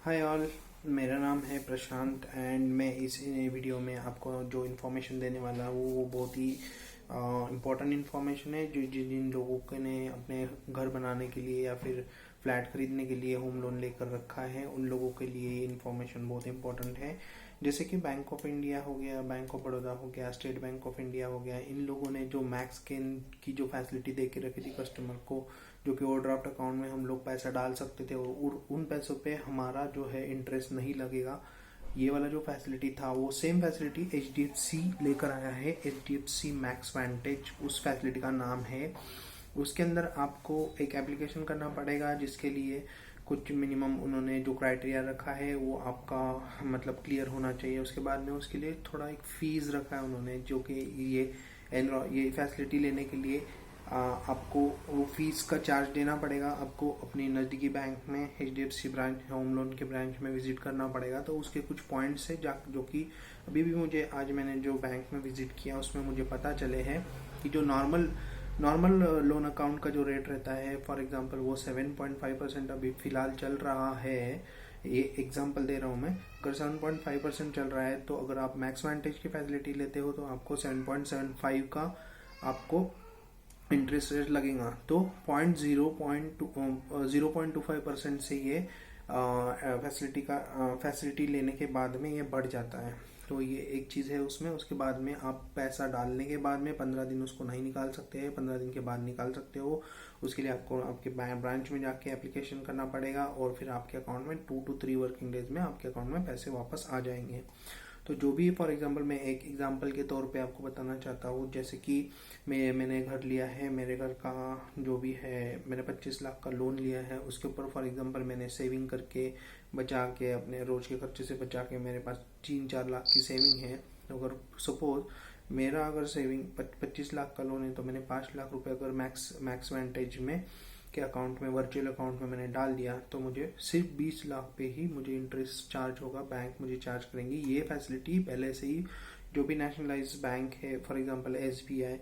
Hi all, मेरा नाम है प्रशांत एंड मैं इस वीडियो में आपको जो इन्फॉर्मेशन देने वाला हूँ वो बहुत ही इम्पोर्टेंट इन्फॉर्मेशन है। जो जिन लोगों के ने अपने घर बनाने के लिए या फिर फ्लैट खरीदने के लिए होम लोन लेकर रखा है, उन लोगों के लिए ये इन्फॉर्मेशन बहुत इंपॉर्टेंट है। जैसे कि बैंक ऑफ इंडिया हो गया, बैंक ऑफ बड़ौदा हो गया, स्टेट बैंक ऑफ इंडिया हो गया, इन लोगों ने जो मैक्स गेन की जो फैसिलिटी दे के रखी थी कस्टमर को, जो कि ओवरड्राफ्ट अकाउंट में हम लोग पैसा डाल सकते थे और उन पैसों पे हमारा जो है इंटरेस्ट नहीं लगेगा, ये वाला जो फैसिलिटी था वो सेम फैसिलिटी HDFC लेकर आया है। HDFC मैक्स वेंटेज उस फैसिलिटी का नाम है। उसके अंदर आपको एक एप्लीकेशन करना पड़ेगा, जिसके लिए कुछ मिनिमम उन्होंने जो क्राइटेरिया रखा है वो आपका मतलब क्लियर होना चाहिए। उसके बाद में उसके लिए थोड़ा एक फीस रखा है उन्होंने, जो कि ये फैसिलिटी लेने के लिए आपको वो फीस का चार्ज देना पड़ेगा। आपको अपनी नज़दीकी बैंक में HDFC ब्रांच, होम लोन के ब्रांच में विजिट करना पड़ेगा। तो उसके कुछ पॉइंट्स है जो कि अभी भी मुझे आज मैंने जो बैंक में विजिट किया उसमें मुझे पता चले हैं कि जो नॉर्मल लोन अकाउंट का जो रेट रहता है, फॉर एग्जांपल वो 7.5% अभी फिलहाल चल रहा है। ये एग्जांपल दे रहा हूँ मैं। अगर 7.5% चल रहा है तो अगर आप मैक्स वेंटेज की फैसिलिटी लेते हो तो आपको 7.75 का आपको इंटरेस्ट रेट लगेगा। तो 0.25% से ये फैसिलिटी लेने के बाद में ये बढ़ जाता है। तो ये एक चीज़ है उसमें। उसके बाद में आप पैसा डालने के बाद में 15 दिन उसको नहीं निकाल सकते हैं, 15 दिन के बाद निकाल सकते हो। उसके लिए आपको आपके ब्रांच में जाके एप्लीकेशन करना पड़ेगा और फिर आपके अकाउंट में 2 to 3 वर्किंग डेज में आपके अकाउंट में पैसे वापस आ जाएंगे। तो जो भी, फॉर एग्जांपल मैं एक एग्जांपल के तौर पे आपको बताना चाहता हूँ। जैसे कि मैंने घर लिया है, मेरे घर का जो भी है, मैंने 25 लाख का लोन लिया है। उसके ऊपर फॉर एग्जांपल मैंने सेविंग करके बचा के, अपने रोज के खर्चे से बचा के मेरे पास 3-4 लाख की सेविंग है। तो अगर सपोज मेरा अगर सेविंग 25 लाख का लोन है तो मैंने 5 लाख रुपए अगर मैक्स वेंटेज में के अकाउंट में, वर्चुअल अकाउंट में मैंने डाल दिया, तो मुझे सिर्फ 20 लाख पे ही मुझे इंटरेस्ट चार्ज होगा, बैंक मुझे चार्ज करेंगी। ये फैसिलिटी पहले से ही जो भी नेशनलाइज्ड बैंक है, for example SBI,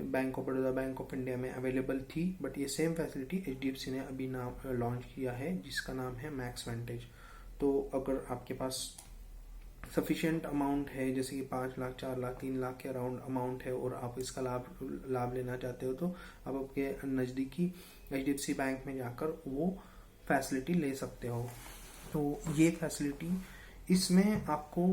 bank of Baroda, bank of India में अवेलेबल थी। बट ये सेम फैसिलिटी HDFC ने अभी नाम लॉन्च किया है, जिसका नाम है मैक्स वेंटेज। तो अगर आपके पास सफिशिएंट अमाउंट है, जैसे कि 5 लाख, 4 लाख, 3 लाख के अराउंड अमाउंट है और आप इसका लाभ लेना चाहते हो, तो आप आपके नज़दीकी HDFC बैंक में जाकर वो फैसिलिटी ले सकते हो। तो ये फैसिलिटी, इसमें आपको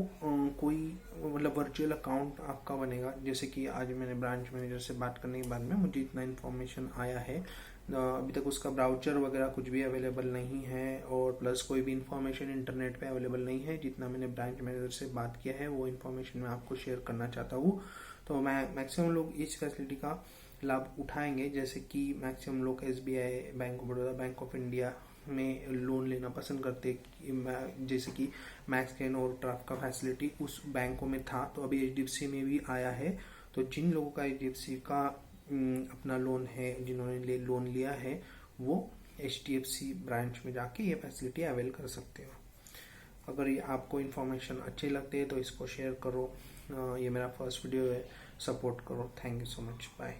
कोई मतलब वर्चुअल अकाउंट आपका बनेगा। जैसे कि आज मैंने ब्रांच मैनेजर से बात करने के बाद में मुझे इतना इन्फॉर्मेशन आया है। अभी तक उसका ब्राउचर वगैरह कुछ भी अवेलेबल नहीं है और प्लस कोई भी इन्फॉर्मेशन इंटरनेट पे अवेलेबल नहीं है। जितना मैंने ब्रांच मैनेजर से बात किया है वो इन्फॉर्मेशन मैं आपको शेयर करना चाहता हूँ। तो मैं मैक्सिमम लोग इस फैसिलिटी का लाभ उठाएंगे। जैसे कि मैक्सिमम लोग SBI, bank of Baroda, bank of India में लोन लेना पसंद करते। जैसे कि मैक्स गेन और ड्राफ्ट का फैसिलिटी उस बैंकों में था, तो अभी HDFC में भी आया है। तो जिन लोगों का HDFC का अपना लोन है, जिन्होंने लोन लिया है, वो HDFC ब्रांच में जाके ये फैसिलिटी अवेल कर सकते हो। अगर ये आपको इन्फॉर्मेशन अच्छे लगते हैं तो इसको शेयर करो। ये मेरा फर्स्ट वीडियो है, सपोर्ट करो। Thank you so much, bye.